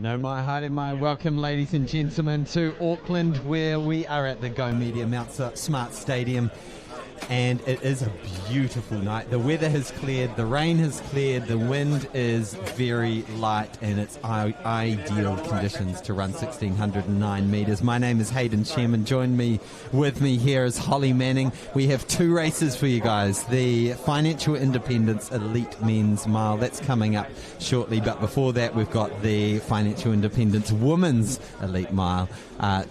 No, my heart and my welcome, ladies and gentlemen, to Auckland, where we are at the Go Media Mount Smart Stadium. And it is a beautiful night. The weather has cleared, the rain has cleared, the wind is very light, and it's ideal conditions to run 1,609 metres. My name is Hayden Sherman. With me here is Holly Manning. We have two races for you guys. The Financial Independence Elite Men's Mile, that's coming up shortly. But before that, we've got the Financial Independence Women's Elite Mile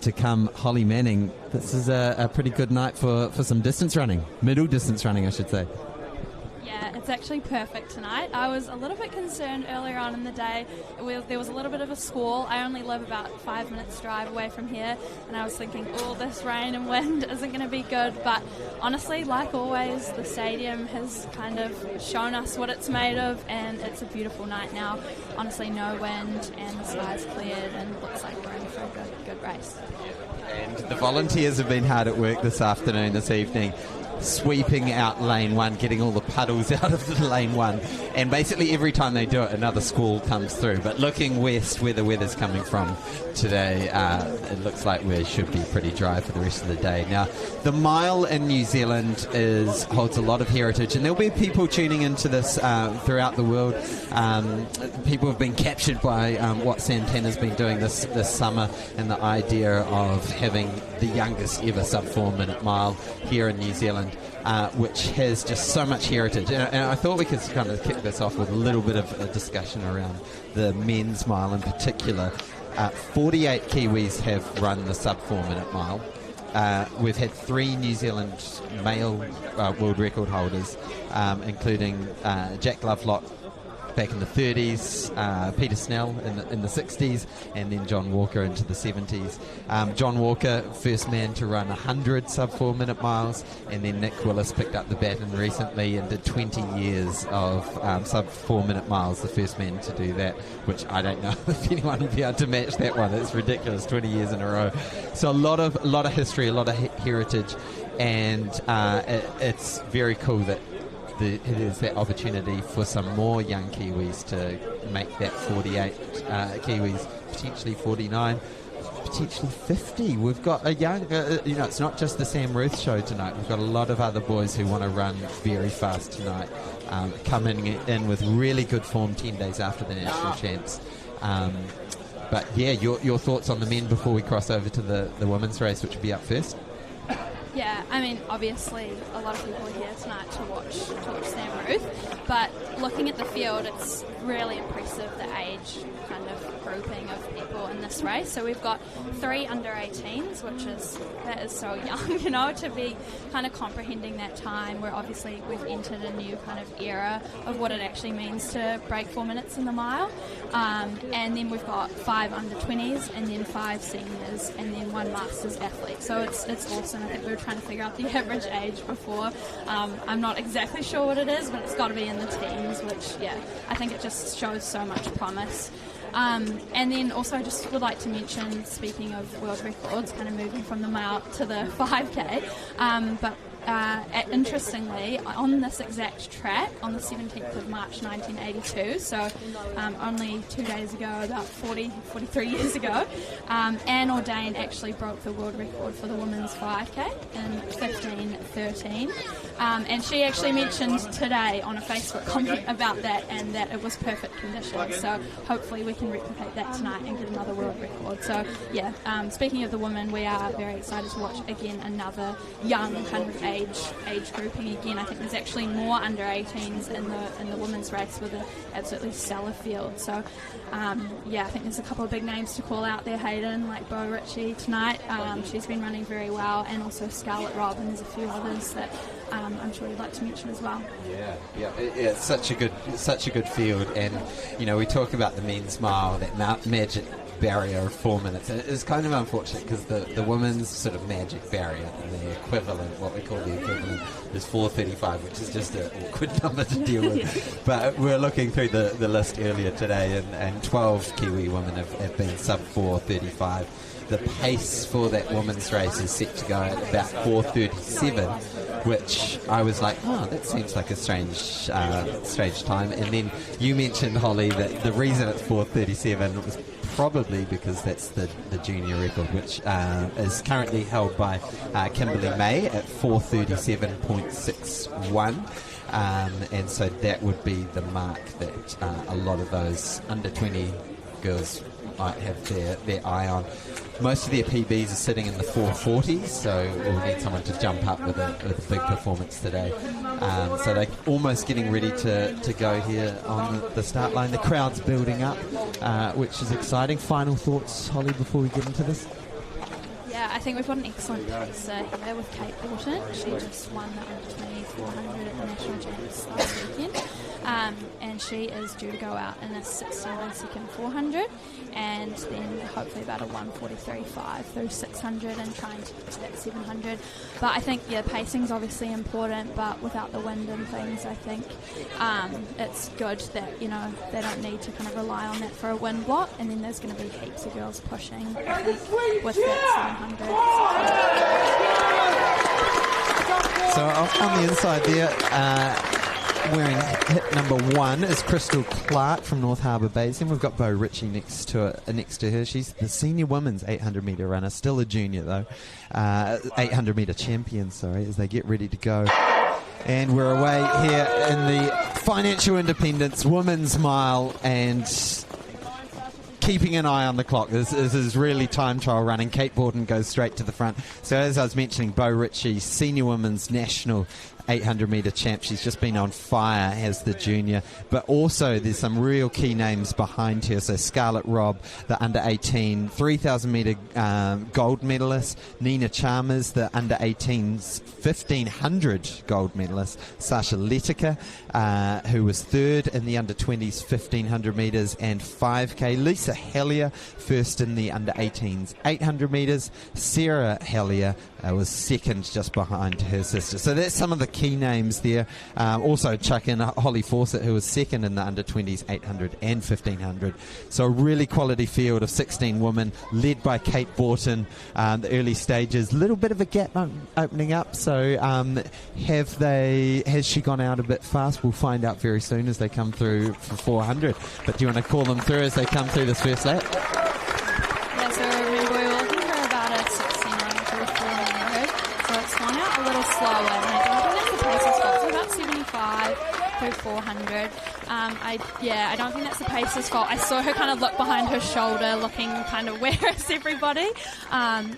to come. Holly Manning, this is a pretty good night for some distance running. Middle distance running, I should say. Yeah, it's actually perfect tonight. I was a little bit concerned earlier on in the day. There was a little bit of a squall. I only live about 5 minutes drive away from here, and I was thinking, this rain and wind isn't going to be good. But honestly, like always, the stadium has kind of shown us what it's made of, and it's a beautiful night now. Honestly, no wind, and the sky's cleared, and it looks like we're in for a good race. And the volunteers have been hard at work this evening, sweeping out lane one, getting all the puddles out of the lane one, and basically every time they do it, another squall comes through. But looking west, where the weather's coming from today, it looks like we should be pretty dry for the rest of the day. Now, the mile in New Zealand holds a lot of heritage, and there'll be people tuning into this throughout the world. People have been captured by what Sam Tanner's been doing this summer, and the idea of having the youngest ever sub-4-minute mile here in New Zealand, which has just so much heritage. And I thought we could kind of kick this off with a little bit of a discussion around the men's mile in particular. 48 Kiwis have run the sub-4-minute mile. We've had 3 New Zealand male world record holders, including Jack Lovelock back in the 30s, Peter Snell in the 60s, and then John Walker into the 70s. John Walker, first man to run 100 sub-4-minute miles, and then Nick Willis picked up the baton recently and did 20 years of sub-4-minute miles, the first man to do that, which I don't know if anyone will be able to match that one. It's ridiculous, 20 years in a row. So a lot of history, a lot of heritage, and it's very cool that it is that opportunity for some more young Kiwis to make that 48 Kiwis, potentially 49, potentially 50. We've got a young, it's not just the Sam Ruthe show tonight. We've got a lot of other boys who want to run very fast tonight, coming in with really good form 10 days after the national champs. But yeah, your thoughts on the men before we cross over to the women's race, which will be up first? Yeah, I mean, obviously a lot of people are here tonight to watch Sam Ruthe, but looking at the field, it's really impressive, the age kind of grouping of people in this race. So we've got 3 under 18s, that is so young, to be kind of comprehending that time, where obviously we've entered a new kind of era of what it actually means to break 4 minutes in the mile. And then we've got 5 under 20s, and then 5 seniors, and then 1 masters athlete. So it's awesome. I think we were trying to figure out the average age before. I'm not exactly sure what it is, but it's got to be in the teens, which, yeah, I think it just shows so much promise. And then also I just would like to mention, speaking of world records, kind of moving from the mile to the 5K, but interestingly, on this exact track, on the 17th of March 1982, so only 2 days ago, about 43 years ago, Anne Ordain actually broke the world record for the women's 5K in 15:13, and she actually mentioned today on a Facebook comment about that, and that it was perfect conditions, so hopefully we can replicate that tonight and get another world record. So yeah, speaking of the women, we are very excited to watch again another young kind of age grouping again. I think there's actually more under 18s in the women's race, with an absolutely stellar field. So yeah, I think there's a couple of big names to call out there, Hayden, like Bo Ritchie tonight. She's been running very well, and also Scarlett Robb, and there's a few others that I'm sure you'd like to mention as well. Yeah, it's such a good field, and we talk about the men's mile, that magic barrier of 4 minutes. It's kind of unfortunate because the women's sort of magic barrier, the equivalent, what we call the equivalent, is 4:35, which is just an awkward number to deal with. But we're looking through the list earlier today, and 12 Kiwi women have been sub 4:35. The pace for that women's race is set to go at about 4:37, which I was like, that seems like a strange time. And then you mentioned, Holly, that the reason it's 4:37 was probably because that's the junior record, which is currently held by Kimberly May at 4:37.61. And so that would be the mark that a lot of those under 20 girls might have their eye on. Most of their PBs are sitting in the 440s, so we'll need someone to jump up with a big performance today. So they're almost getting ready to go here on the start line. The crowd's building up, which is exciting. Final thoughts, Holly, before we get into this? Yeah, I think we've got an excellent pacer here with Kate Borton. She just won the under-20 400 at the National Champs last weekend. And she is due to go out in a 16-second 400 and then hopefully about a 1:43.5 through 600 and trying to get to that 700. But I think, pacing's obviously important, but without the wind and things, I think it's good that, they don't need to kind of rely on that for a wind block, and then there's going to be heaps of girls pushing, I think, with that 700. So on the inside there, wearing hit number 1 is Crystal Clark from North Harbour Basin. We've got Bo Ritchie next to her. She's the senior women's 800 metre runner, still a junior though. 800 metre champion, as they get ready to go. And we're away here in the Financial Independence Women's Mile, and keeping an eye on the clock. This is really time trial running. Kate Borton goes straight to the front. So as I was mentioning, Bo Ritchie, senior women's national 800 metre champ. She's just been on fire as the junior, but also there's some real key names behind her. So Scarlett Robb, the under 18 3,000 metre gold medalist. Nina Chalmers, the under 18s 1500 gold medalist. Sasha Letica, who was third in the under 20s 1500 metres and 5k. Lisa Hellier, first in the under 18s 800 metres. Sarah Hellier was second, just behind her sister. So that's some of the key names there. Also chuck in Holly Fawcett, who was second in the under 20s 800 and 1500. So a really quality field of 16 women led by Kate Borton. The early stages, little bit of a gap opening up. So has she gone out a bit fast? We'll find out very soon as they come through for 400. But do you want to call them through as they come through this first lap? Yeah, so remember we were looking for about a 69 through 400. So it's gone out a little slower, and I don't think that's the pacer's fault. So about 75 through 400. I don't think that's the pacer's fault. I saw her kind of look behind her shoulder, looking kind of where is everybody.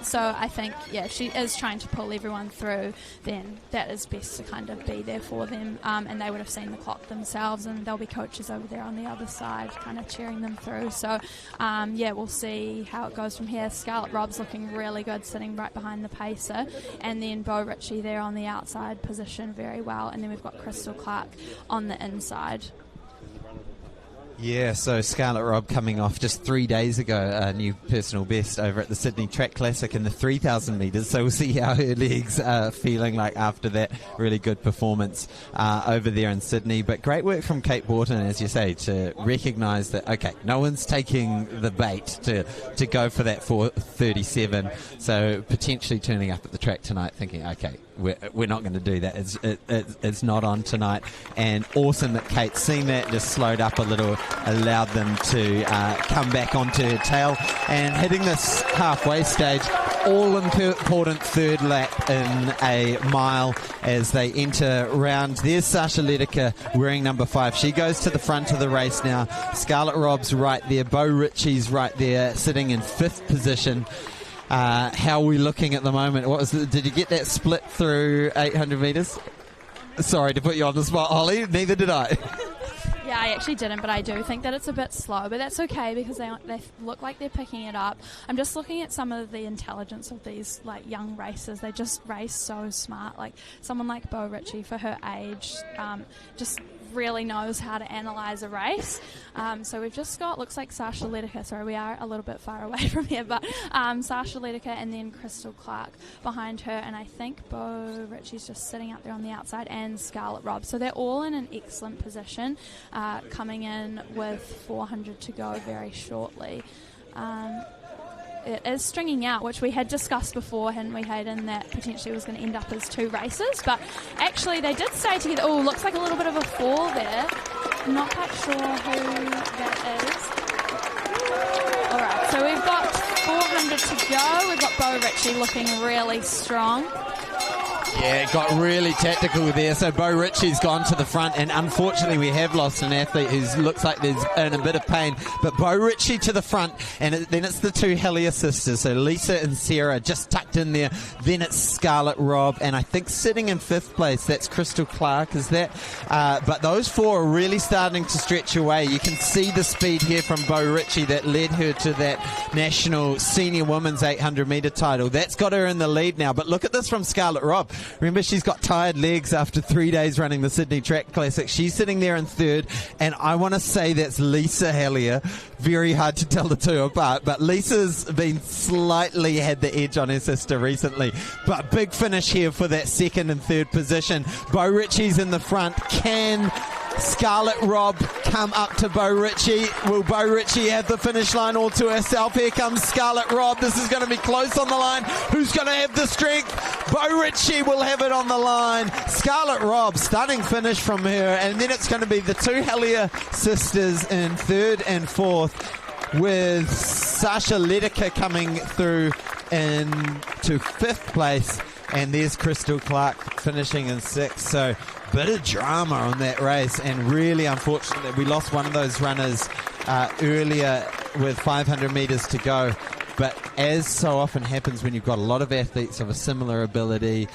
So I think, if she is trying to pull everyone through, then that is best to kind of be there for them. And they would have seen the clock themselves, and there'll be coaches over there on the other side kind of cheering them through. So, we'll see how it goes from here. Scarlett Robb's looking really good, sitting right behind the pacer. And then Bo Ritchie there on the outside, positioned very well. And then we've got Crystal Clark on the inside. Yeah, so Scarlett Robb coming off just 3 days ago, a new personal best over at the Sydney Track Classic in the 3,000 metres. So we'll see how her legs are feeling like after that really good performance over there in Sydney. But great work from Kate Borton, as you say, to recognise that, okay, no one's taking the bait to go for that 4:37. So potentially turning up at the track tonight thinking, okay, we're not going to do that. It's not on tonight. And awesome that Kate's seen that, just slowed up a little, allowed them to come back onto her tail, and hitting this halfway stage, all important third lap in a mile as they enter round. There's Sasha Letica wearing number 5. She goes to the front of the race now. Scarlett Robb's right there. Bo Ritchie's right there, sitting in 5th position. How are we looking at the moment? Did you get that split through 800 metres? Sorry to put you on the spot, Holly. Neither did I. Yeah, I actually didn't, but I do think that it's a bit slow, but that's okay because they look like they're picking it up. I'm just looking at some of the intelligence of these young racers. They just race so smart. Like someone like Bo Ritchie, for her age, just really knows how to analyse a race. So we've just got, looks like Sasha Letica. Sorry, we are a little bit far away from here, but Sasha Letica and then Crystal Clark behind her, and I think Bo Ritchie's just sitting out there on the outside, and Scarlett Robb. So they're all in an excellent position, coming in with 400 to go very shortly. It is stringing out, which we had discussed before, hadn't we, Hayden, that potentially was going to end up as 2 races. But actually, they did stay together. Oh, looks like a little bit of a fall there. I'm not quite sure who that is. All right. So we've got 400 to go. We've got Bo Ritchie looking really strong. Yeah, it got really tactical there. So Bo Ritchie's gone to the front, and unfortunately we have lost an athlete who looks like he's in a bit of pain. But Bo Ritchie to the front, and then it's the two Hellier sisters. So Lisa and Sarah just tucked in there. Then it's Scarlett Robb, and I think sitting in fifth place, that's Crystal Clark, is that? But those four are really starting to stretch away. You can see the speed here from Bo Ritchie that led her to that national senior women's 800 metre title. That's got her in the lead now. But look at this from Scarlett Robb. Remember, she's got tired legs after 3 days running the Sydney Track Classic. She's sitting there in third, and I want to say that's Lisa Hellier. Very hard to tell the two apart, but Lisa's been slightly had the edge on her sister recently. But big finish here for that second and third position. Bo Ritchie's in the front. Can Scarlett Robb come up to Bo Ritchie? Will Bo Ritchie have the finish line all to herself? Here comes Scarlett Robb. This is going to be close on the line. Who's going to have the strength? Bo Ritchie will have it on the line. Scarlett Robb, stunning finish from her. And then it's going to be the two Hellier sisters in third and fourth, with Sasha Ledeker coming through into fifth place. And there's Crystal Clark finishing in sixth. So bit of drama on that race, and really unfortunate that we lost one of those runners earlier with 500 metres to go. But as so often happens when you've got a lot of athletes of a similar ability,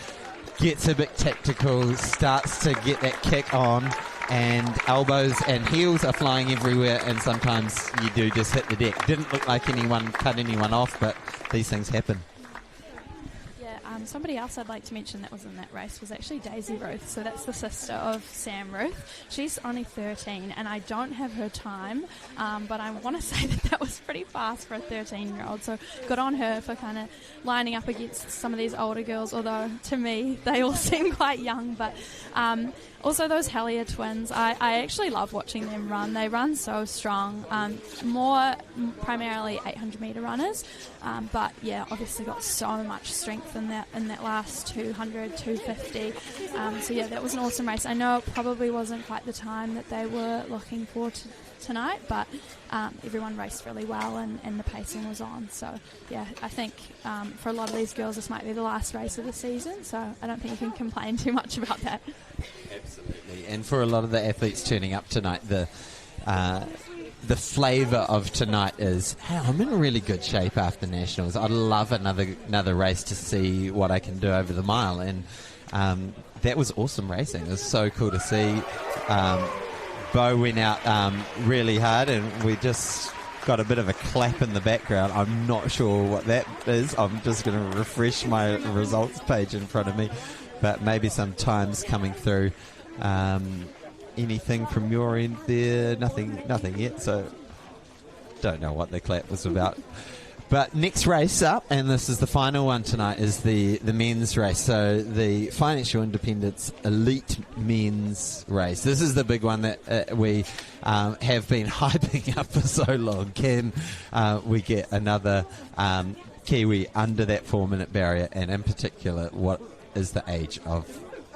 gets a bit tactical, starts to get that kick on, and elbows and heels are flying everywhere, and sometimes you do just hit the deck. Didn't look like anyone cut anyone off, but these things happen. Somebody else I'd like to mention that was in that race was actually Daisy Ruthe. So that's the sister of Sam Ruthe. She's only 13, and I don't have her time, but I want to say that was pretty fast for a 13-year-old. So good on her for kind of lining up against some of these older girls, although to me they all seem quite young. But also those Hellier twins, I actually love watching them run. They run so strong, more primarily 800 metre runners, but yeah, obviously got so much strength in that last 200, 250. So yeah, that was an awesome race. I know it probably wasn't quite the time that they were looking for tonight, but everyone raced really well, and the pacing was on. So yeah, I think for a lot of these girls this might be the last race of the season, so I don't think you can complain too much about that. Absolutely. And for a lot of the athletes turning up tonight, the flavour of tonight is, hey, I'm in really good shape after Nationals. I'd love another race to see what I can do over the mile. And that was awesome racing. It was so cool to see. Bo went out really hard, and we just got a bit of a clap in the background. I'm not sure what that is. I'm just going to refresh my results page in front of me. But maybe some times coming through. Anything from your end there? Nothing yet, so don't know what the clap was about. But next race up, and this is the final one tonight, is the men's race. So the Financial Independence Elite Men's Race. This is the big one that we have been hyping up for so long. Can we get another Kiwi under that 4-minute barrier? And in particular, what is the age of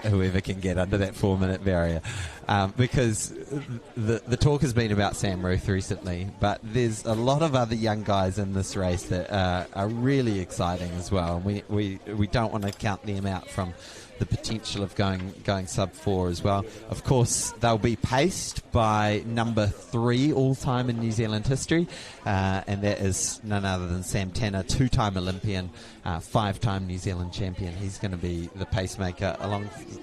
whoever can get under that 4-minute barrier, because the talk has been about Sam Ruthe recently, but there's a lot of other young guys in this race that are really exciting as well, and we don't want to count them out from the potential of going sub-4 as well. Of course, they'll be paced by number 3 all-time in New Zealand history, and that is none other than Sam Tanner, 2-time Olympian, 5-time New Zealand champion. He's going to be the pacemaker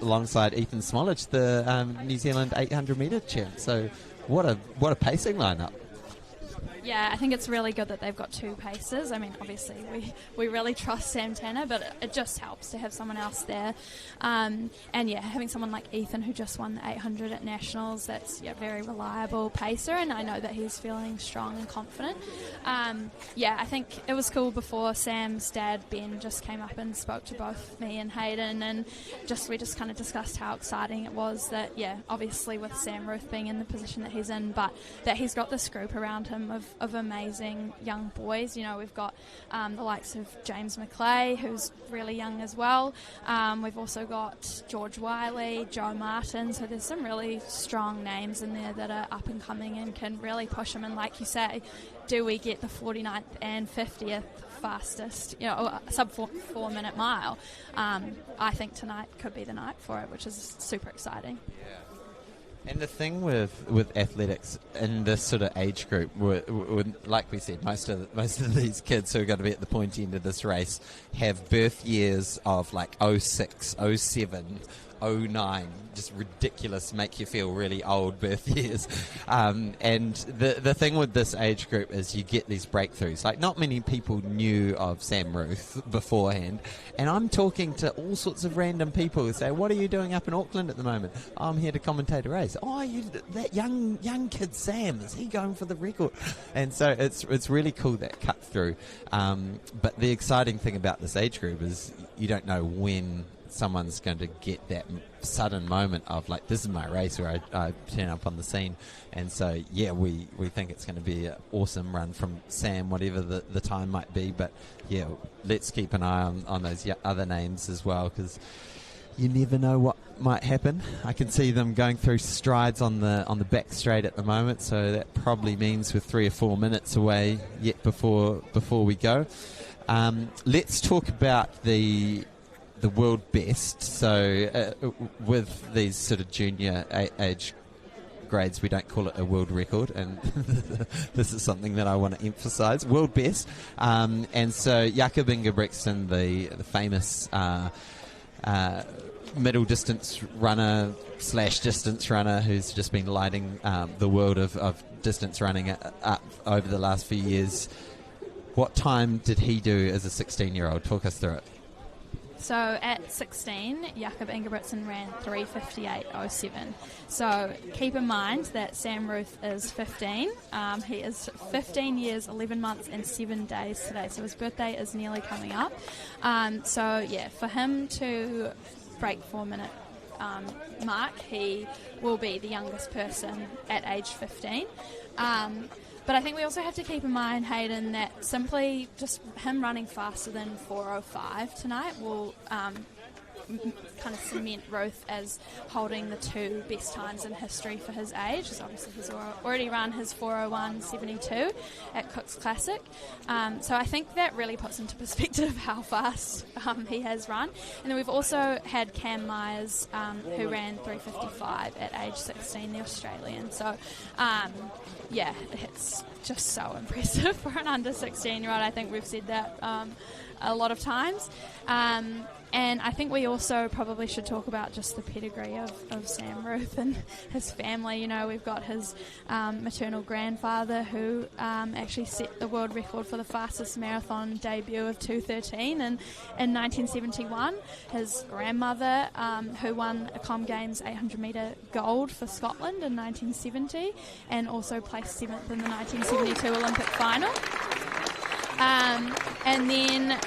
alongside Ethan Smolledge, the New Zealand 800 metre champ. So what a pacing lineup. Yeah, I think it's really good that they've got 2 pacers. I mean, obviously, we really trust Sam Tanner, but it just helps to have someone else there. And yeah, having someone like Ethan, who just won the 800 at Nationals, that's very reliable pacer, and I know that he's feeling strong and confident. Yeah, I think it was cool before Sam's dad, Ben, just came up and spoke to both me and Hayden, and we just kind of discussed how exciting it was that, yeah, obviously with Sam Ruthe being in the position that he's in, but that he's got this group around him of of amazing young boys. You know, we've got the likes of James McClay, who's really young as well. We've also got George Wiley, Joe Martin, so there's some really strong names in there that are up and coming and can really push them. And like you say, do we get the 49th and 50th fastest, sub-4-minute mile? I think tonight could be the night for it, which is super exciting. And the thing with athletics in this sort of age group, like we said, most of these kids who are going to be at the point end of this race have birth years of like 06, 07, 09, just ridiculous, make you feel really old birth years. And the thing with this age group is you get these breakthroughs. Like, not many people knew of Sam Ruthe beforehand, and I'm talking to all sorts of random people who say, what are you doing up in Auckland at the moment? Oh, I'm here to commentate a race. Oh, that young kid Sam, is he going for the record? And so it's really cool, that cut through. But the exciting thing about this age group is you don't know when someone's going to get that sudden moment of like, this is my race, where I turn up on the scene. And so we think it's going to be an awesome run from Sam, whatever the time might be. But let's keep an eye on those other names as well, because you never know what might happen. I can see them going through strides on the back straight at the moment, so that probably means we're 3 or 4 minutes away yet before we go. Let's talk about the world best. So with these sort of junior age grades, we don't call it a world record, and this is something that I want to emphasize. World best. And so Jakob Ingebrigtsen, the famous middle distance runner / distance runner, who's just been lighting the world of distance running up over the last few years. What time did he do as a 16-year-old? Talk us through it. So at 16, Jakob Ingebrigtsen ran 3:58.07. So keep in mind that Sam Ruthe is 15. He is 15 years, 11 months and 7 days today. So his birthday is nearly coming up. For him to break 4-minute mark, he will be the youngest person at age 15. But I think we also have to keep in mind, Hayden, that simply just him running faster than 4:05 tonight will kind of cement Ruthe as holding the 2 best times in history for his age. Because obviously he's already run his 4:01.72 at Cook's Classic. So I think that really puts into perspective how fast he has run. And then we've also had Cam Myers, who ran 3:55 at age 16, the Australian. So it's just so impressive for an under 16-year-old. I think we've said that a lot of times. And I think we also probably should talk about just the pedigree of Sam Ruthe and his family. You know, we've got his maternal grandfather who actually set the world record for the fastest marathon debut of 2:13 in 1971. His grandmother, who won a Com Games 800-metre gold for Scotland in 1970 and also placed 7th in the 1972 Olympic final. And then,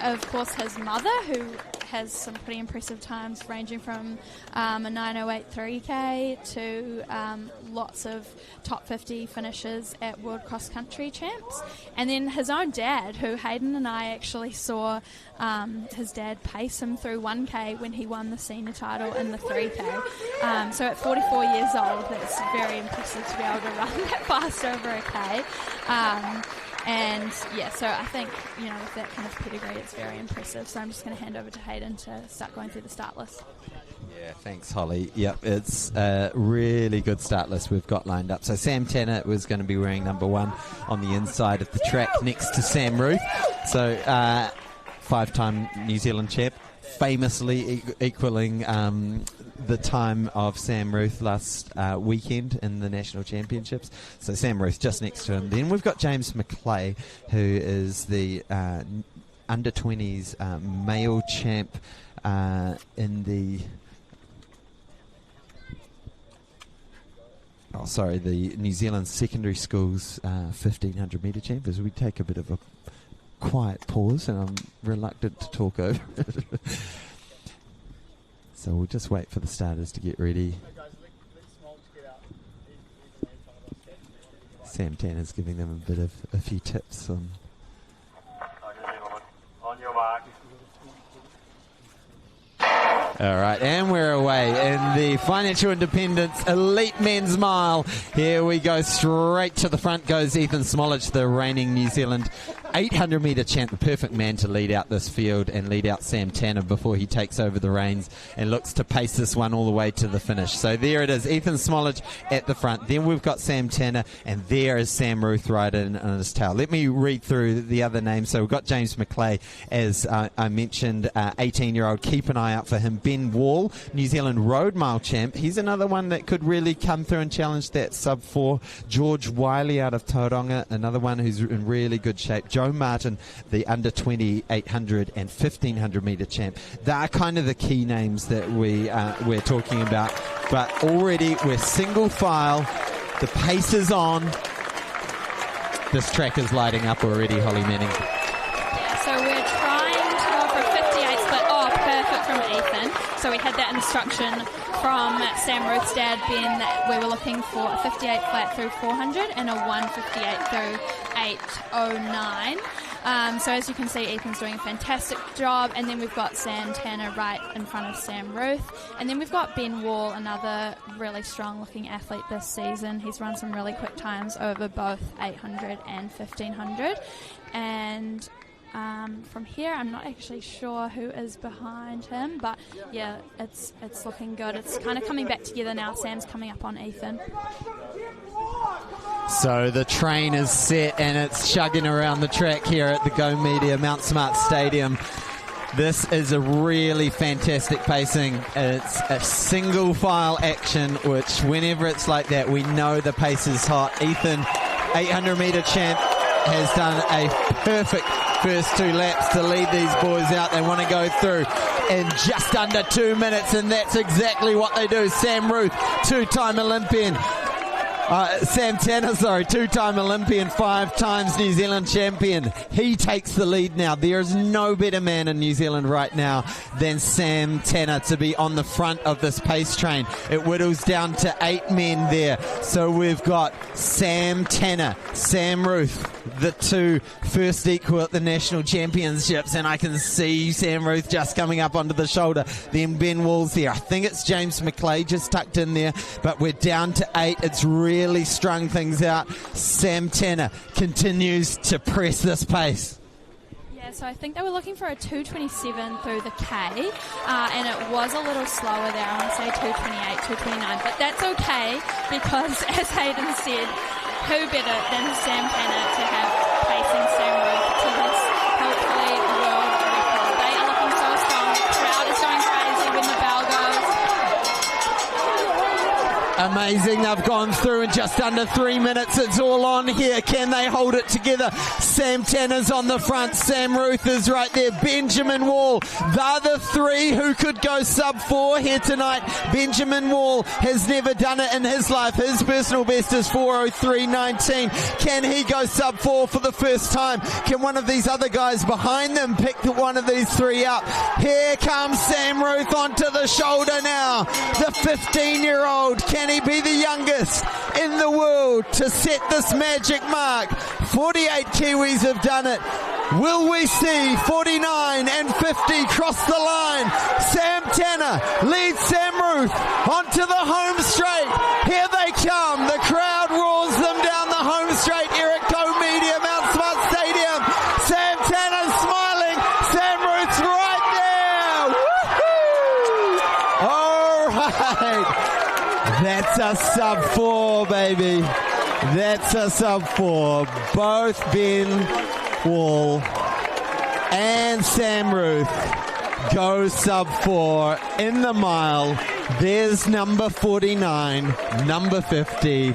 of course, his mother, who has some pretty impressive times ranging from a 9:08.3K to lots of top 50 finishes at World Cross Country Champs. And then his own dad, who Hayden and I actually saw his dad pace him through 1K when he won the senior title in the 3K. So at 44 years old, that's very impressive to be able to run that fast over a K. So I think, with that kind of pedigree, it's very impressive. So I'm just going to hand over to Hayden to start going through the start list. Yeah, thanks, Holly. Yep, it's a really good start list we've got lined up. So Sam Tanner was going to be wearing number 1 on the inside of the track next to Sam Ruthe. So 5-time New Zealand champ, famously equaling the time of Sam Ruthe last weekend in the national championships. So Sam Ruthe just next to him. Then we've got James McClay, who is the under 20s male champ in the the New Zealand secondary schools 1500 metre champ. As we take a bit of a quiet pause, and I'm reluctant to talk over it. So we'll just wait for the starters to get ready. Sam Tanner's giving them a few tips on. On your mark. All right, and we're away in the Financial Independence Elite Men's Mile. Here we go, straight to the front goes Ethan Smolledge, the reigning New Zealand 800-metre champ, the perfect man to lead out this field and lead out Sam Tanner before he takes over the reins and looks to pace this one all the way to the finish. So there it is, Ethan Smolledge at the front. Then we've got Sam Tanner, and there is Sam Ruthe riding on his tail. Let me read through the other names. So we've got James McClay, as I mentioned, 18-year-old. Keep an eye out for him. Ben Wall, New Zealand Road Mile champ. He's another one that could really come through and challenge that sub-4. George Wiley out of Tauranga, another one who's in really good shape. Joe Martin, the under-20 800 and 1500 metre champ. They are kind of the key names that we're talking about. But already we're single file. The pace is on. This track is lighting up already, Holly Manning. Yeah, so we're trying to go for a 58 split. Oh, perfect from Ethan. So we had that instruction from Sam Ruthe's dad, Ben, that we were looking for a 58 flat through 400 and a 158 through 809. So as you can see, Ethan's doing a fantastic job. And then we've got Sam Tanner right in front of Sam Ruthe. And then we've got Ben Wall, another really strong-looking athlete this season. He's run some really quick times over both 800 and 1500. And from here, I'm not actually sure who is behind him, but yeah, it's looking good. It's kind of coming back together now. Sam's coming up on Ethan. So the train is set and it's chugging around the track here at the Go Media Mount Smart Stadium. This is a really fantastic pacing. It's a single file action, which whenever it's like that, we know the pace is hot. Ethan, 800 metre champ, has done a perfect first 2 laps to lead these boys out. They want to go through in just under 2 minutes, and that's exactly what they do. Sam Ruthe, two-time Olympian. Sam Tanner, two-time Olympian, 5 times New Zealand champion. He takes the lead now. There is no better man in New Zealand right now than Sam Tanner to be on the front of this pace train. It whittles down to 8 men there. So we've got Sam Tanner, Sam Ruthe, the 2 first equal at the national championships, and I can see Sam Ruthe just coming up onto the shoulder. Then Ben Wall's there. I think it's James McClay just tucked in there, but we're down to 8. It's really strung things out. Sam Tanner continues to press this pace. Yeah, so I think they were looking for a 227 through the K, and it was a little slower there. I want to say 228, 229, but that's okay because, as Hayden said, who better than Sam Tanner to have pacing Sam Ruthe to this hopefully world record. They are looking so strong. The crowd is going crazy when the bell goes. Amazing. They've gone through in just under 3 minutes. It's all on here. Can they hold it together? Sam Tanner's on the front. Sam Ruthe is right there. Benjamin Wall. They're the 3 who could go sub-4 here tonight. Benjamin Wall has never done it in his life. His personal best is 4:03.19. Can he go sub-4 for the first time? Can one of these other guys behind them pick one of these 3 up? Here comes Sam Ruthe onto the shoulder now. The 15-year-old. Can he be the youngest in the world to set this magic mark? 48 Kiwis have done it. Will we see 49 and 50 cross the line? Sam Tanner leads Sam Ruthe onto the home straight. Here they come. The crowd roars them down the home straight here at Go Media Mount Smart Stadium. Sam Tanner's smiling. Sam Ruthe's right there. Woohoo! All right. That's a sub-4, baby. That's a sub-4. Both Ben Wall and Sam Ruthe go sub-4 in the mile. There's number 49, number 50.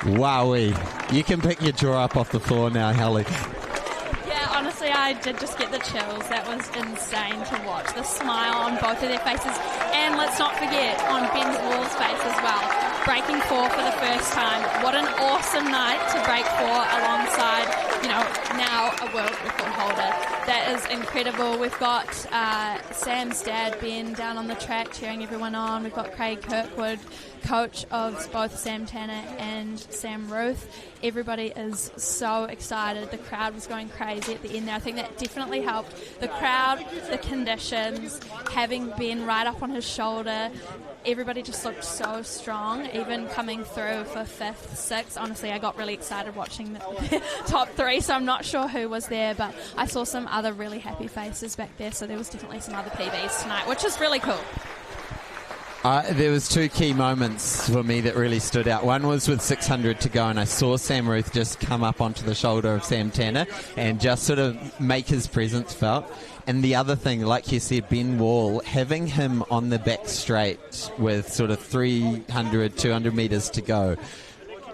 Wowee. You can pick your jaw up off the floor now, Holly. Honestly, I did just get the chills. That was insane to watch. The smile on both of their faces. And let's not forget, on Ben Wall's face as well. Breaking 4 for the first time. What an awesome night to break 4 alongside now a world record holder. That is incredible. We've got Sam's dad, Ben, down on the track cheering everyone on. We've got Craig Kirkwood, coach of both Sam Tanner and Sam Ruthe. Everybody is so excited. The crowd was going crazy at the end there. I think that definitely helped. The crowd, the conditions, having Ben right up on his shoulder. Everybody just looked so strong, even coming through for 5th, 6th. Honestly, I got really excited watching the top 3, so I'm not sure who was there, but I saw some other really happy faces back there, so there was definitely some other PBs tonight, which is really cool. There was 2 key moments for me that really stood out. One was with 600 to go, and I saw Sam Ruthe just come up onto the shoulder of Sam Tanner and just sort of make his presence felt. And the other thing, like you said, Ben Wall, having him on the back straight with sort of 300, 200 metres to go,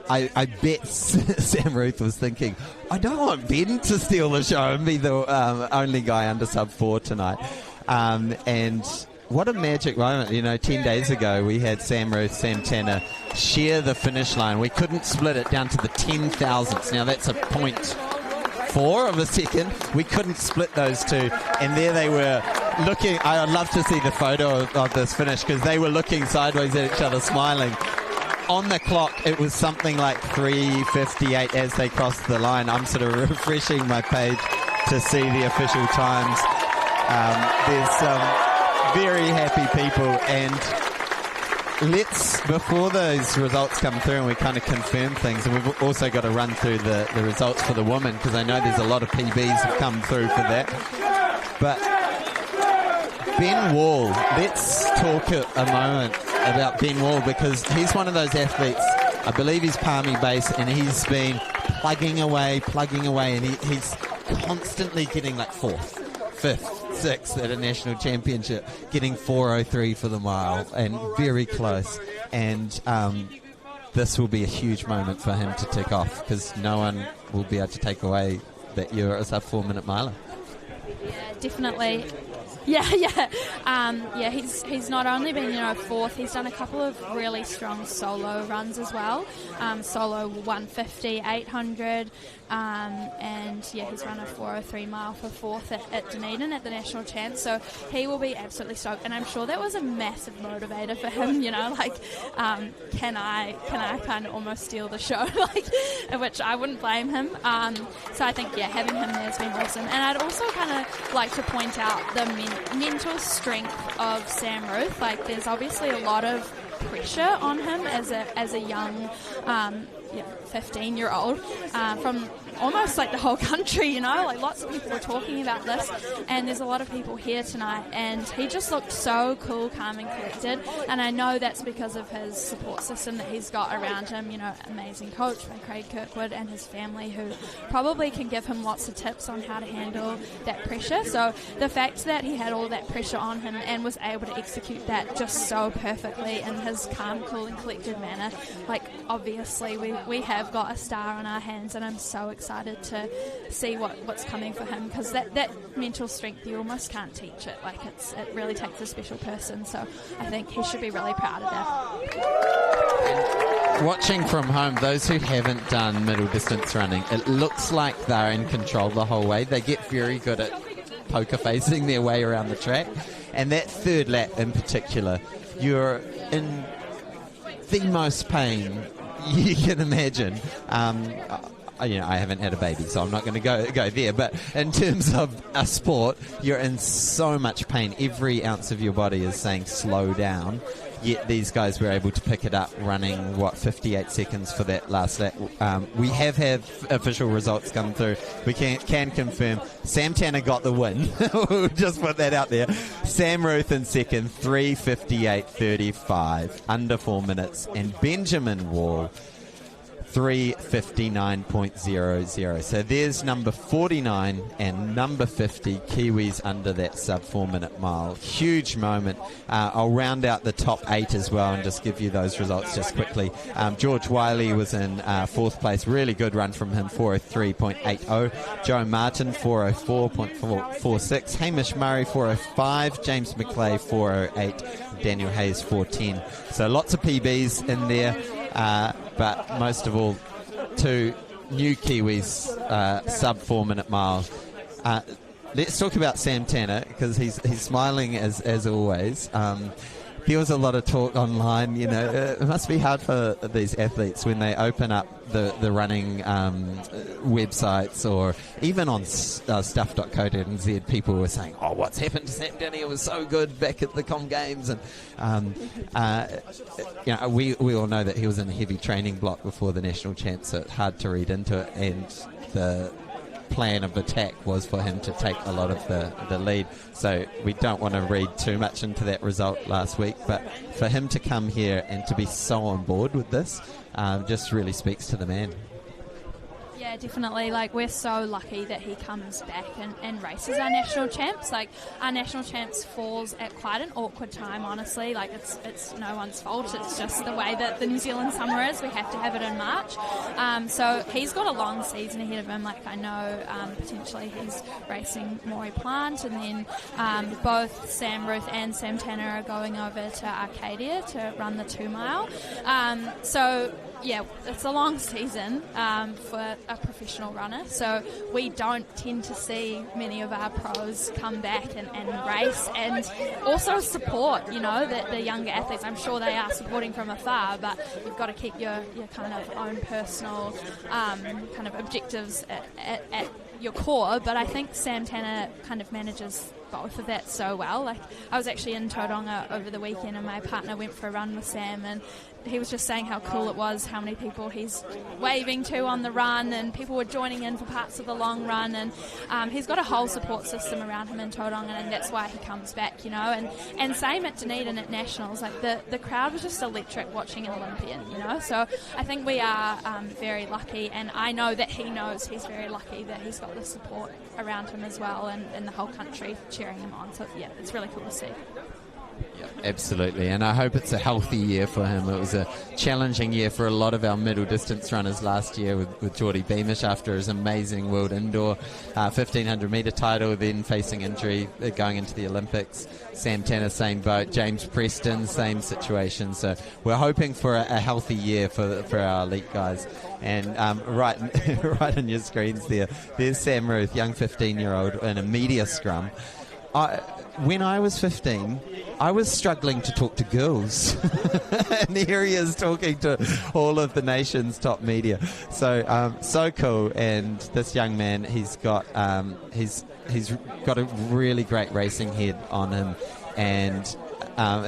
I bet Sam Ruthe was thinking, I don't want Ben to steal the show and be the only guy under sub-4 tonight. And what a magic moment. 10 days ago we had Sam Ruthe, Sam Tanner share the finish line. We couldn't split it down to the 10,000ths. Now that's a 0.4 of a second. We couldn't split those two. And there they were looking. I would love to see the photo of this finish because they were looking sideways at each other, smiling. On the clock, it was something like 3:58 as they crossed the line. I'm sort of refreshing my page to see the official times. There's some very happy people, and before those results come through and we kind of confirm things, and we've also got to run through the results for the women because I know there's a lot of PBs have come through for that. But Ben Wall, let's talk a moment about Ben Wall because he's one of those athletes, I believe he's Palmy base, and he's been plugging away, and he's constantly getting like 4th, 5th, 6th at a national championship, getting 4:03 for the mile and very close. And this will be a huge moment for him to tick off because no one will be able to take away that you're a sub-4-minute miler. Yeah, definitely. Yeah. He's not only been 4th. He's done a couple of really strong solo runs as well. Solo 150, 800, and he's run a 4:03 mile for 4th at Dunedin at the national champs. So he will be absolutely stoked, and I'm sure that was a massive motivator for him. Can I kind of almost steal the show, which I wouldn't blame him. So I think having him there has been awesome. And I'd also kind of like to point out the mental strength of Sam Ruthe. There's obviously a lot of pressure on him as a young 15-year-old from almost the whole country, lots of people were talking about this, and there's a lot of people here tonight, and he just looked so cool, calm and collected, and I know that's because of his support system that he's got around him, amazing coach by Craig Kirkwood and his family who probably can give him lots of tips on how to handle that pressure. So the fact that he had all that pressure on him and was able to execute that just so perfectly in his calm, cool and collected manner, obviously we have got a star on our hands, and I'm so excited to see what's coming for him because that mental strength, you almost can't teach it. It really takes a special person, so I think he should be really proud of that. Watching from home, those who haven't done middle distance running, it looks like they're in control the whole way. They get very good at poker facing their way around the track, and that third lap in particular, you're in the most pain you can imagine. I haven't had a baby, so I'm not going to go there. But in terms of a sport, you're in so much pain. Every ounce of your body is saying slow down. Yet these guys were able to pick it up running, 58 seconds for that last lap. We have had official results come through. We can confirm Sam Tanner got the win. We'll just put that out there. Sam Ruthe in second, 3:58.35, under 4 minutes. And Benjamin Wall, 3:59.00. So there's number 49 and number 50 Kiwis under that sub-4-minute mile. Huge moment. I'll round out the top 8 as well and just give you those results just quickly. George Wiley was in 4th place. Really good run from him, 4:03.80. Joe Martin, 4:04.46. Hamish Murray, 4:05. James McClay, 4:08. Daniel Hayes, 4:10. So lots of PBs in there. But most of all, 2 new Kiwis, Sub-4-Minute-Mile. Let's talk about Sam Tanner, because he's smiling as always. There was a lot of talk online, it must be hard for these athletes when they open up the running websites, or even on stuff.co.nz, people were saying, oh, what's happened to Sam Tanner? It was so good back at the Com Games. And, we all know that he was in a heavy training block before the national champs, so it's hard to read into it, and the plan of attack was for him to take a lot of the lead, so we don't want to read too much into that result last week, but for him to come here and to be so on board with this just really speaks to the man. Yeah, definitely. We're so lucky that he comes back and races our national champs. Our national champs falls at quite an awkward time, honestly. It's no one's fault. It's just the way that the New Zealand summer is. We have to have it in March. So he's got a long season ahead of him. I know potentially he's racing Maury Plant, and then both Sam Ruthe and Sam Tanner are going over to Arcadia to run the 2 mile. Yeah, it's a long season for a professional runner, so we don't tend to see many of our pros come back and race, and also support, the younger athletes. I'm sure they are supporting from afar, but you've got to keep your kind of own personal kind of objectives at your core. But I think Sam Tanner kind of manages both of that so well. I was actually in Tauranga over the weekend, and my partner went for a run with Sam, and he was just saying how cool it was, how many people he's waving to on the run, and people were joining in for parts of the long run, and he's got a whole support system around him in Tauranga, and that's why he comes back, and same at Dunedin at Nationals. The crowd was just electric watching an Olympian, so I think we are very lucky, and I know that he knows he's very lucky that he's got the support around him as well, and the whole country cheering him on. So yeah, it's really cool to see. Yeah, absolutely, and I hope it's a healthy year for him. It was a challenging year for a lot of our middle distance runners last year with Geordie Beamish after his amazing World Indoor 1500 metre title, then facing injury going into the Olympics. Sam Tanner, same boat. James Preston, same situation. So we're hoping for a healthy year for our elite guys. And right on your screens there's Sam Ruthe, young 15-year-old in a media scrum. When I was 15, I was struggling to talk to girls, and here he is talking to all of the nation's top media. So so cool. And this young man, he's got a really great racing head on him, and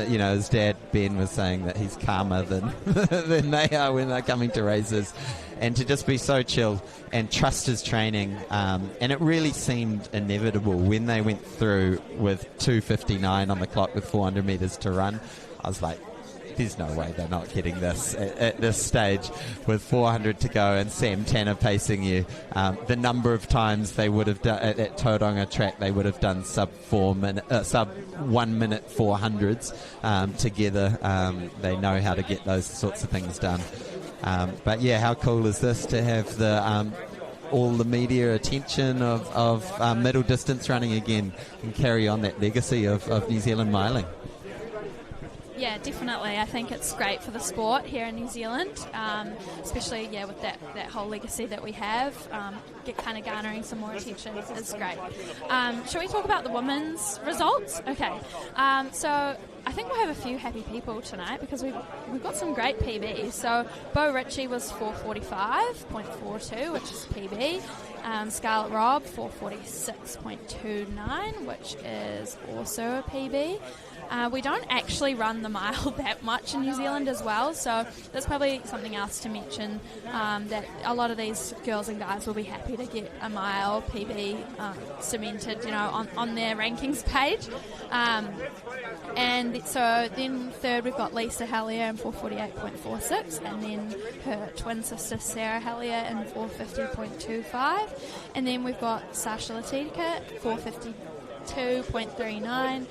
his dad Ben was saying that he's calmer than than they are when they're coming to races, and to just be so chilled and trust his training. And it really seemed inevitable when they went through with 2:59 on the clock with 400 metres to run. I was like, there's no way they're not getting this at this stage with 400 to go and Sam Tanner pacing you. The number of times they would have done at Tauranga track, they would have done sub 1 minute 400s together. They know how to get those sorts of things done. But yeah, how cool is this to have all the media attention of middle distance running again and carry on that legacy of New Zealand miling? Yeah, definitely. I think it's great for the sport here in New Zealand, especially with that whole legacy that we have. Kind of garnering some more attention is great. Shall we talk about the women's results? Okay. So I think we'll have a few happy people tonight because we've got some great PBs. So Bo Ritchie was 4:45.42, which is PB. Scarlett Robb 4:46.29, which is also a PB. We don't actually run the mile that much in New Zealand as well, so that's probably something else to mention, that a lot of these girls and guys will be happy to get a mile PB cemented, on their rankings page. And so then third we've got Lisa Hellier in 4:48.46, and then her twin sister Sarah Hellier in 4:50.25, and then we've got Sasha Latitica 4:52.39,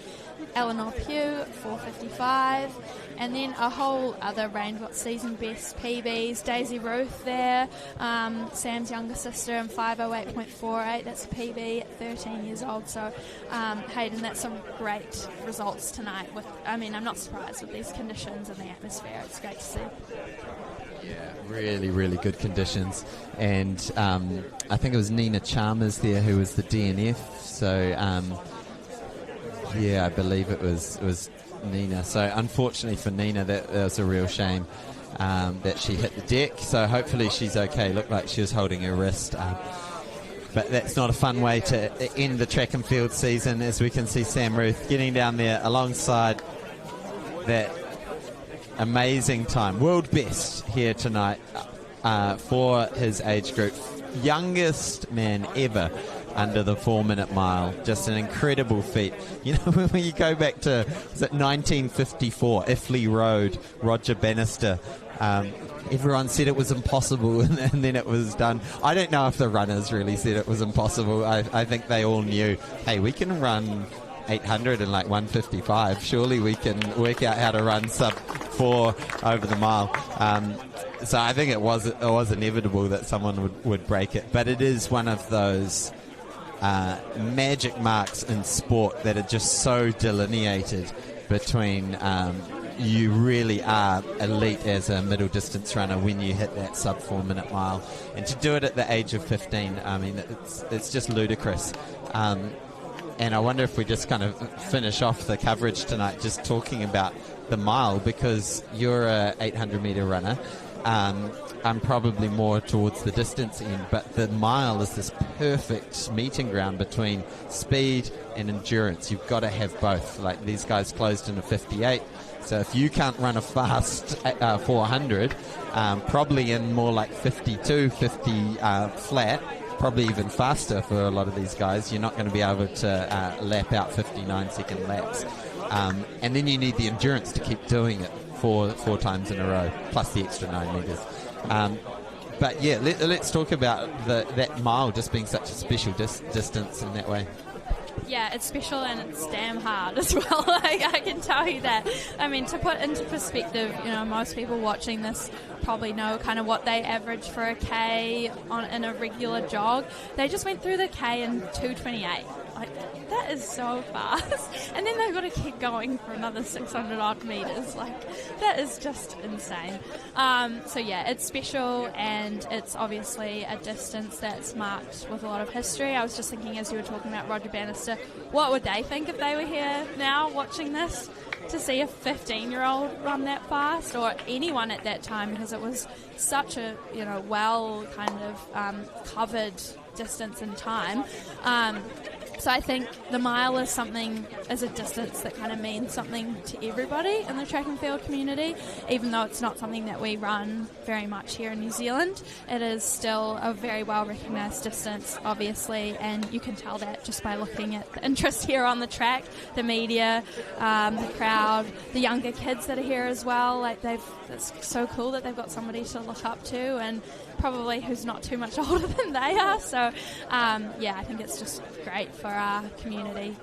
Eleanor Pugh 4:55, and then a whole other range. Got season best PBs. Daisy Ruthe there, Sam's younger sister, in 5:08.48. That's a PB at 13 years old. So, Hayden, that's some great results tonight. I'm not surprised with these conditions and the atmosphere. It's great to see. Yeah, really, really good conditions. And I think it was Nina Chalmers there who was the DNF. So, yeah, I believe it was Nina. So, unfortunately for Nina, that was a real shame that she hit the deck. So, hopefully she's okay. Looked like she was holding her wrist. But that's not a fun way to end the track and field season, as we can see Sam Ruthe getting down there alongside that amazing time. World best here tonight for his age group. Youngest man ever under the 4-minute mile. Just an incredible feat. You know, when you go back to, was it 1954, Iffley Road, Roger Bannister, everyone said it was impossible, and then it was done. I don't know if the runners really said it was impossible. I think they all knew, hey, we can run 800 in like 155. Surely we can work out how to run sub-4 over the mile. So I think it was inevitable that someone would break it. But it is one of those magic marks in sport that are just so delineated between you really are elite as a middle distance runner when you hit that sub 4-minute mile, and to do it at the age of 15, I mean, it's just ludicrous. And I wonder if we just kind of finish off the coverage tonight just talking about the mile, because you're a 800 meter runner. I'm probably more towards the distance end, but the mile is this perfect meeting ground between speed and endurance. You've got to have both. Like, these guys closed in a 58, so if you can't run a fast 400, probably in more like 52, 50 flat, probably even faster for a lot of these guys, you're not going to be able to lap out 59-second laps. And then you need the endurance to keep doing it four times in a row, plus the extra 9 meters. But yeah, let's talk about that mile just being such a special distance in that way. Yeah, it's special and it's damn hard as well. I can tell you that. I mean, to put into perspective, you know, most people watching this probably know kind of what they average for a K in a regular jog. They just went through the K in 2:28. Like, that is so fast. And then they've got to keep going for another 600 odd meters. Like, that is just insane. So yeah, it's special, and it's obviously a distance that's marked with a lot of history. I was just thinking, as you were talking about Roger Bannister, what would they think if they were here now watching this, to see a 15-year-old run that fast, or anyone at that time, because it was such a, you know, well kind of covered distance and time. So I think the mile is a distance that kind of means something to everybody in the track and field community, even though it's not something that we run very much here in New Zealand. It is still a very well recognised distance, obviously, and you can tell that just by looking at the interest here on the track, the media, the crowd, the younger kids that are here as well. Like, it's so cool that they've got somebody to look up to, and probably who's not too much older than they are. So yeah, I think it's just great for our community.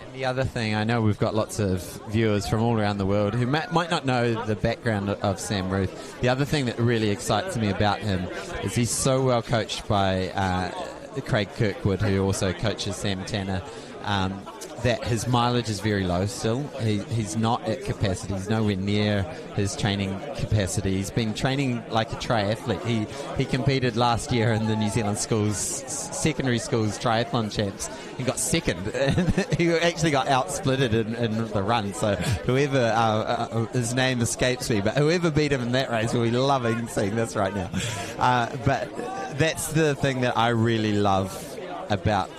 And the other thing, I know we've got lots of viewers from all around the world who might not know the background of Sam Ruthe. The other thing that really excites me about him is he's so well coached by Craig Kirkwood, who also coaches Sam Tanner, that his mileage is very low still. He's not at capacity. He's nowhere near his training capacity. He's been training like a triathlete. He competed last year in the New Zealand secondary schools triathlon champs. He got second. He actually got outsplitted in the run. So whoever, his name escapes me, but whoever beat him in that race will be loving seeing this right now. But that's the thing that I really love about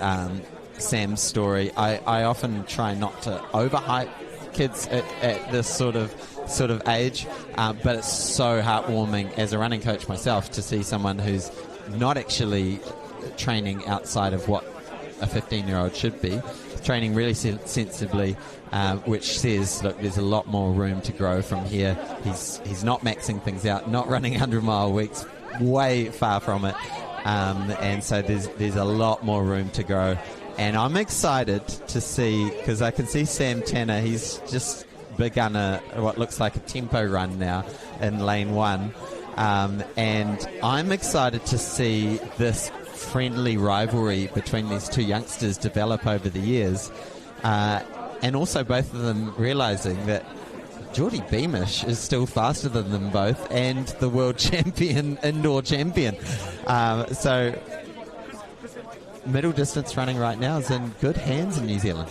Sam's story. I often try not to overhype kids at this sort of age, but it's so heartwarming as a running coach myself to see someone who's not actually training outside of what a 15-year-old should be, training really sensibly, which says, look, there's a lot more room to grow from here. He's not maxing things out, not running 100-mile weeks, way far from it, and so there's a lot more room to grow. And I'm excited to see, because I can see Sam Tanner, he's just begun what looks like a tempo run now in lane 1. And I'm excited to see this friendly rivalry between these two youngsters develop over the years. And also both of them realizing that Geordie Beamish is still faster than them both and the world champion, indoor champion. So middle distance running right now is in good hands in New Zealand.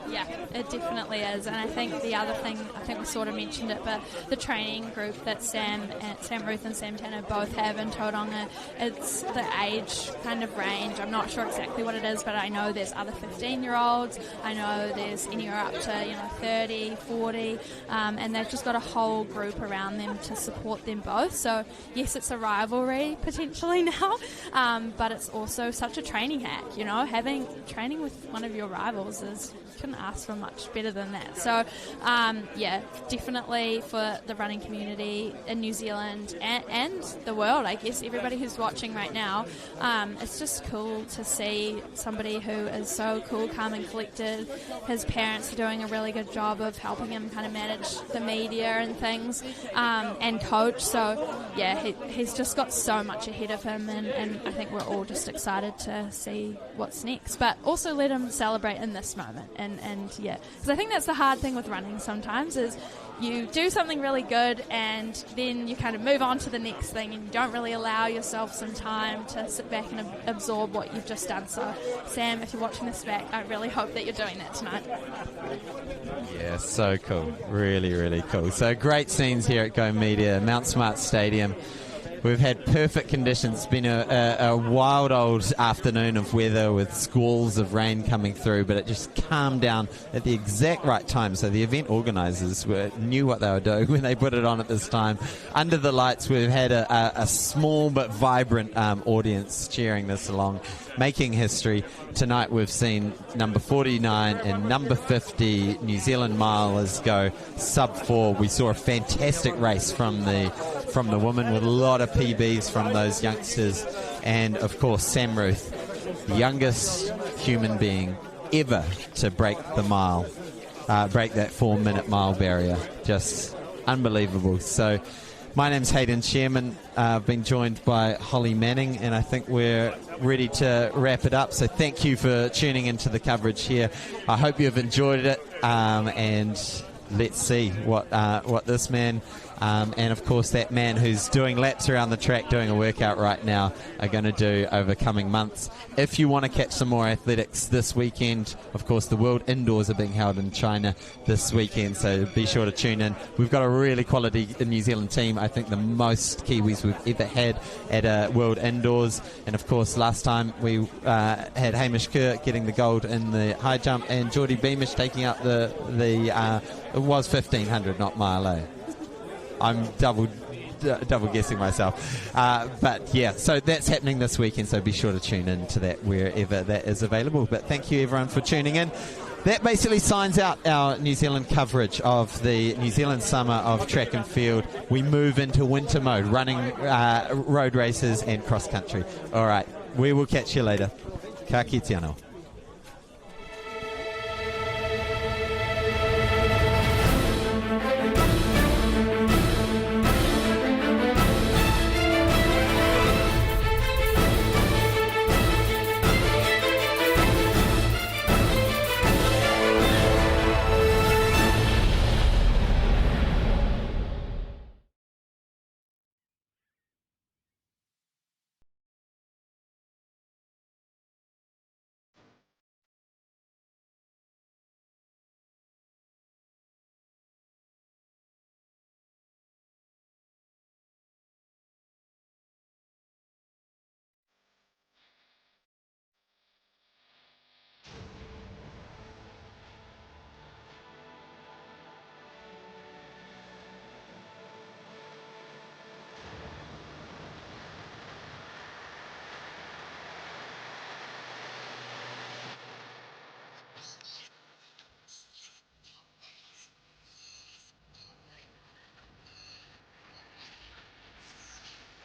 Yeah, it definitely is. And I think the other thing, I think we sort of mentioned it, but the training group that Sam Ruthe and Sam Tanner both have in Tauranga, it's the age kind of range. I'm not sure exactly what it is, but I know there's other 15-year-olds. I know there's anywhere up to 30, 40, and they've just got a whole group around them to support them both. So yes, it's a rivalry potentially now, but it's also such a training hack. Having training with one of your rivals is, you couldn't ask for much better than that. So yeah, definitely for the running community in New Zealand and the world, I guess everybody who's watching right now, it's just cool to see somebody who is so cool, calm and collected. His parents are doing a really good job of helping him kind of manage the media and things, and coach. So yeah, he's just got so much ahead of him, and I think we're all just excited to see what's next, but also let him celebrate in this moment. And yeah, because I think that's the hard thing with running sometimes is you do something really good and then you kind of move on to the next thing and you don't really allow yourself some time to sit back and absorb what you've just done. So Sam, if you're watching this back, I really hope that you're doing that tonight. Yeah, so cool. Really, really cool. So great scenes here at Go Media, Mount Smart Stadium. We've had perfect conditions. It's been a wild old afternoon of weather with squalls of rain coming through, but it just calmed down at the exact right time. So the event organisers knew what they were doing when they put it on at this time. Under the lights, we've had a small but vibrant audience cheering this along, making history. Tonight we've seen number 49 and number 50 New Zealand milers go sub-4. We saw a fantastic race from the women with a lot of PBs from those youngsters, and of course Sam Ruthe, the youngest human being ever to break the mile, break that 4-minute mile barrier. Just unbelievable. So my name's Hayden Sherman. I've been joined by Holly Manning, and I think we're ready to wrap it up. So thank you for tuning into the coverage here. I hope you've enjoyed it, and let's see what this man and of course that man who's doing laps around the track doing a workout right now are going to do over coming months. If you want to catch some more athletics this weekend, of course the World Indoors are being held in China this weekend, so be sure to tune in. We've got a really quality New Zealand team, I think the most Kiwis we've ever had at a World Indoors, and of course last time we had Hamish Kerr getting the gold in the high jump and Geordie Beamish taking up the it was 1500, not mile. I'm double guessing myself. But yeah, so that's happening this weekend, so be sure to tune in to that wherever that is available. But thank you everyone for tuning in. That basically signs out our New Zealand coverage of the New Zealand Summer of Track and Field. We move into winter mode, running road races and cross country. All right, we will catch you later. Ka kite anō.